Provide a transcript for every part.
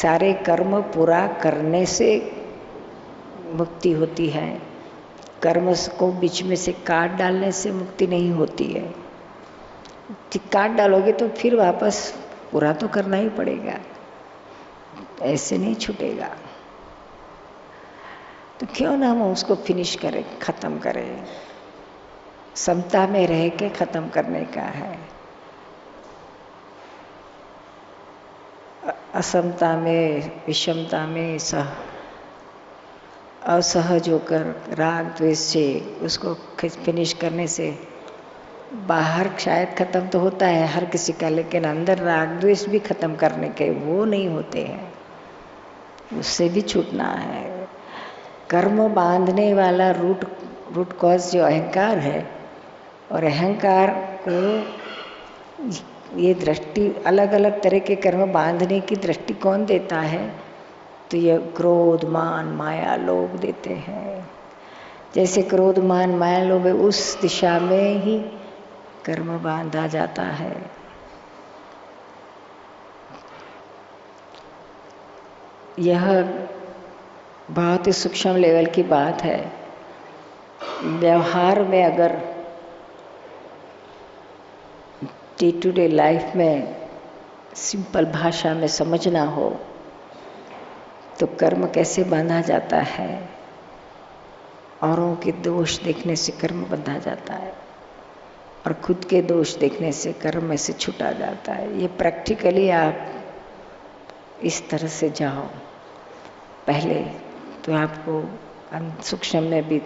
सारे कर्म पूरा करने से मुक्ति होती है, कर्म को बीच में से काट डालने से मुक्ति नहीं होती है। काट डालोगे तो फिर वापस पूरा तो करना ही पड़ेगा, ऐसे नहीं छूटेगा। तो क्यों ना हम उसको फिनिश करें, खत्म करें। समता में रह के खत्म करने का है, असमता में, विषमता में असहज होकर राग द्वेष से उसको फिनिश करने से बाहर शायद खत्म तो होता है हर किसी का, लेकिन अंदर राग द्वेष भी खत्म करने के वो नहीं होते हैं, उससे भी छूटना है। कर्म बांधने वाला रूट कॉज जो अहंकार है, और अहंकार को ये दृष्टि अलग अलग तरह के कर्म बांधने की दृष्टि कौन देता है, तो ये क्रोध मान माया लोभ देते हैं। जैसे क्रोध मान माया लोभ है, उस दिशा में ही कर्म बांधा जाता है। यह बहुत ही सूक्ष्म लेवल की बात है। व्यवहार में अगर डे टू डे लाइफ में सिंपल भाषा में समझना हो तो कर्म कैसे बांधा जाता है, औरों के दोष देखने से कर्म बंधा जाता है और खुद के दोष देखने से कर्म में से छूटा जाता है। ये प्रैक्टिकली आप इस तरह से जाओ पहले तो आपको सूक्ष्म में भी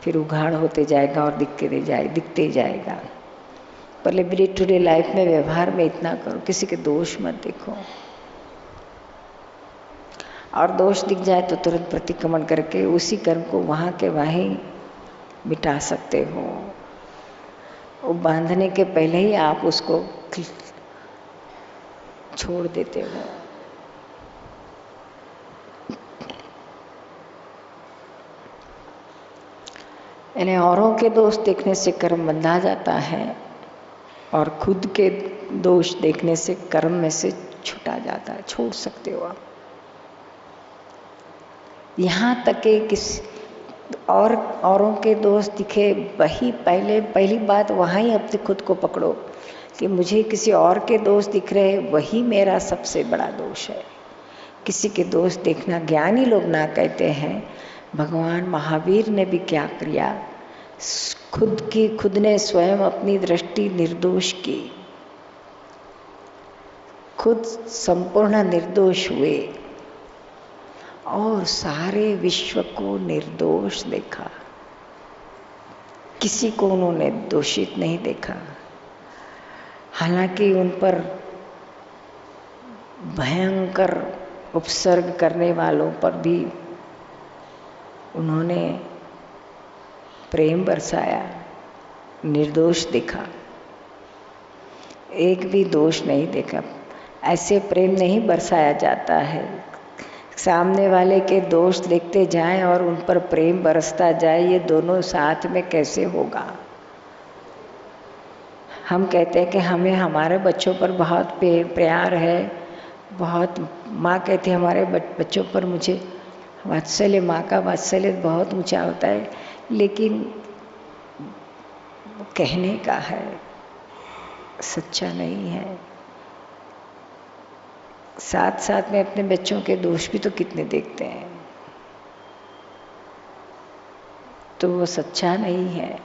फिर उघाड़ होते जाएगा और दिखते जाएगा। पहले डे टू डे लाइफ में व्यवहार में इतना करो, किसी के दोष मत देखो, और दोष दिख जाए तो तुरंत प्रतिक्रमण करके उसी कर्म को वहाँ के वहीं मिटा सकते हो। वो बांधने के पहले ही आप उसको छोड़ देते हो। यानी औरों के दोष देखने से कर्म बंधा जाता है और खुद के दोष देखने से कर्म में से छूटा जाता है, छोड़ सकते हो आप। यहाँ तक कि औरों के दोष दिखे वही पहली बात वहाँ ही अपने खुद को पकड़ो कि मुझे किसी और के दोष दिख रहे हैं, वही मेरा सबसे बड़ा दोष है। किसी के दोष देखना ज्ञानी लोग ना कहते हैं। भगवान महावीर ने भी क्या किया, खुद ने स्वयं अपनी दृष्टि निर्दोष की, खुद संपूर्ण निर्दोष हुए और सारे विश्व को निर्दोष देखा। किसी को उन्होंने दोषित नहीं देखा। हालांकि उन पर भयंकर उपसर्ग करने वालों पर भी उन्होंने प्रेम बरसाया, निर्दोष देखा, एक भी दोष नहीं देखा। ऐसे प्रेम नहीं बरसाया जाता है। सामने वाले के दोष देखते जाएं और उन पर प्रेम बरसता जाए, ये दोनों साथ में कैसे होगा। हम कहते हैं कि हमें हमारे बच्चों पर बहुत प्यार है, बहुत, माँ कहती है हमारे बच्चों पर मुझे वात्सल्य, माँ का वात्सल्य बहुत ऊंचा होता है, लेकिन कहने का है, सच्चा नहीं है। साथ साथ में अपने बच्चों के दोष भी तो कितने देखते हैं, तो वो सच्चा नहीं है,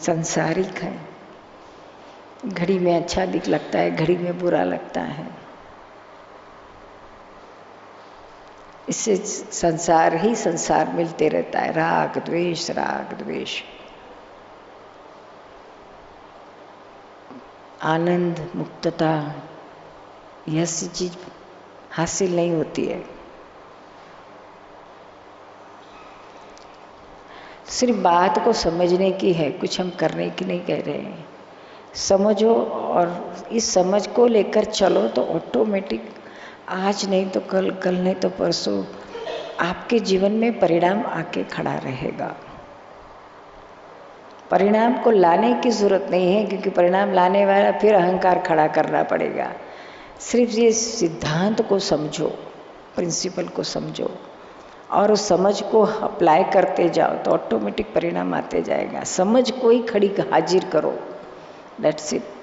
संसारिक है। घड़ी में अच्छा दिख लगता है, घड़ी में बुरा लगता है। इससे संसार ही संसार मिलते रहता है, राग द्वेष राग द्वेष। आनंद मुक्तता यह सी चीज हासिल नहीं होती है। सिर्फ बात को समझने की है, कुछ हम करने की नहीं कह रहे हैं। समझो और इस समझ को लेकर चलो तो ऑटोमेटिक आज नहीं तो कल, कल नहीं तो परसों आपके जीवन में परिणाम आके खड़ा रहेगा। परिणाम को लाने की जरूरत नहीं है, क्योंकि परिणाम लाने वाला फिर अहंकार खड़ा करना पड़ेगा। सिर्फ ये सिद्धांत को समझो, प्रिंसिपल को समझो और उस समझ को अप्लाई करते जाओ तो ऑटोमेटिक परिणाम आते जाएगा। समझ को ही खड़ी हाजिर करो, दैट्स इट।